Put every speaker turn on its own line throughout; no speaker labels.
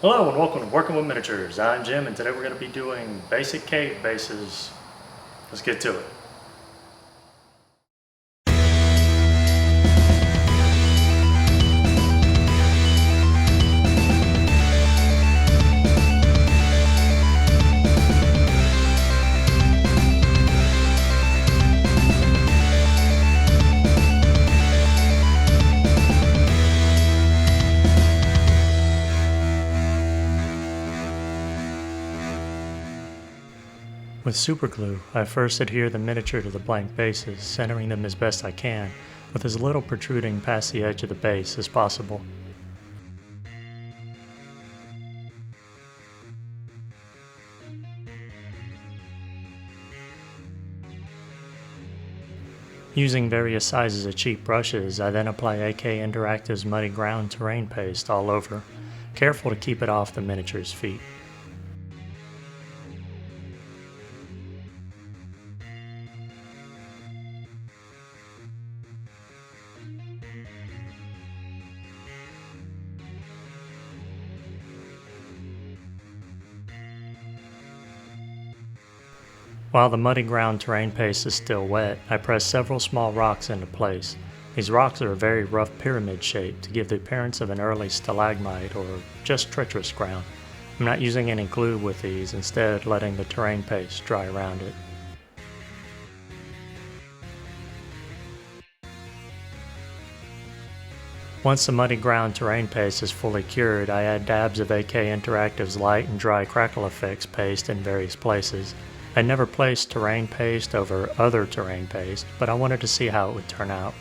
Hello and welcome to Working with Miniatures. I'm Jim and today we're going to be doing basic cave bases. Let's get to it. With superglue, I first adhere the miniature to the blank bases, centering them as best I can, with as little protruding past the edge of the base as possible. Using various sizes of cheap brushes, I then apply AK Interactive's Muddy Ground terrain paste all over, careful to keep it off the miniature's feet. While the muddy ground terrain paste is still wet, I press several small rocks into place. These rocks are a very rough pyramid shape to give the appearance of an early stalagmite or just treacherous ground. I'm not using any glue with these, instead letting the terrain paste dry around it. Once the muddy ground terrain paste is fully cured, I add dabs of AK Interactive's light and dry crackle effects paste in various places. I never placed terrain paste over other terrain paste, but I wanted to see how it would turn out.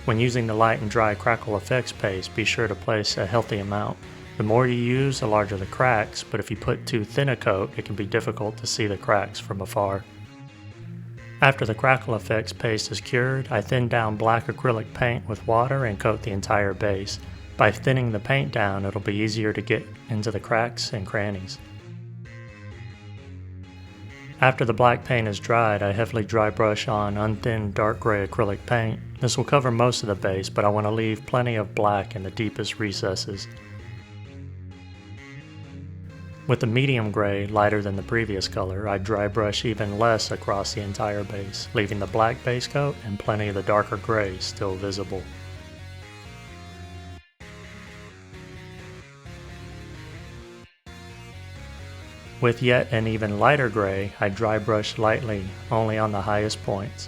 When using the light and dry crackle effects paste, be sure to place a healthy amount. The more you use, the larger the cracks, but if you put too thin a coat, it can be difficult to see the cracks from afar. After the crackle effects paste is cured, I thin down black acrylic paint with water and coat the entire base. By thinning the paint down, it'll be easier to get into the cracks and crannies. After the black paint is dried, I heavily dry brush on unthinned dark gray acrylic paint. This will cover most of the base, but I want to leave plenty of black in the deepest recesses. With the medium gray, lighter than the previous color, I dry brush even less across the entire base, leaving the black base coat and plenty of the darker gray still visible. With yet an even lighter gray, I dry brush lightly, only on the highest points.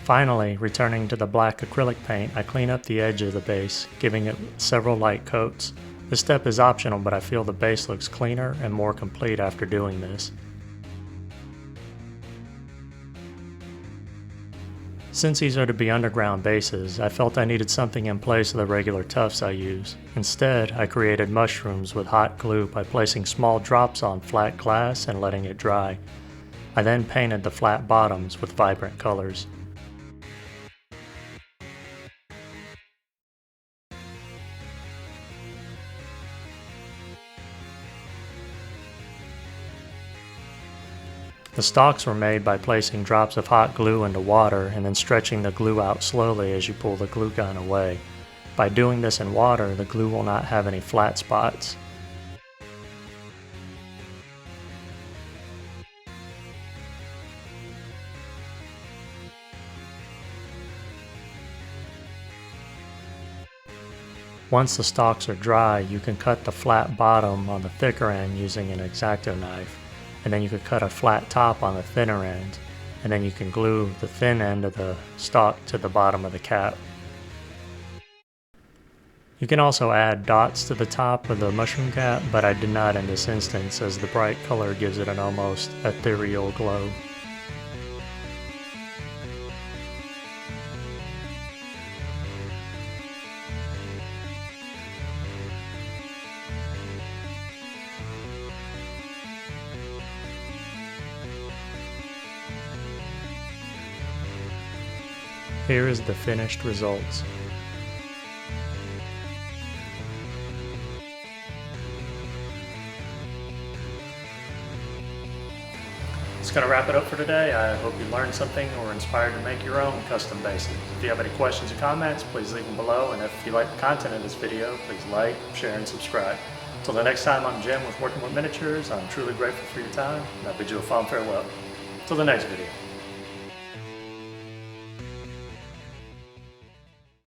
Finally, returning to the black acrylic paint, I clean up the edge of the base, giving it several light coats. This step is optional, but I feel the base looks cleaner and more complete after doing this. Since these are to be underground bases, I felt I needed something in place of the regular tufts I use. Instead, I created mushrooms with hot glue by placing small drops on flat glass and letting it dry. I then painted the flat bottoms with vibrant colors. The stalks were made by placing drops of hot glue into water and then stretching the glue out slowly as you pull the glue gun away. By doing this in water, the glue will not have any flat spots. Once the stalks are dry, you can cut the flat bottom on the thicker end using an X-Acto knife, and then you could cut a flat top on the thinner end, and then you can glue the thin end of the stalk to the bottom of the cap. You can also add dots to the top of the mushroom cap, but I did not in this instance as the bright color gives it an almost ethereal glow. Here is the finished results. That's going to wrap it up for today. I hope you learned something or inspired to make your own custom bases. If you have any questions or comments, please leave them below. And if you like the content of this video, please like, share, and subscribe. Until the next time, I'm Jim with Working with Miniatures. I'm truly grateful for your time, and I bid you a fond farewell. Till the next video.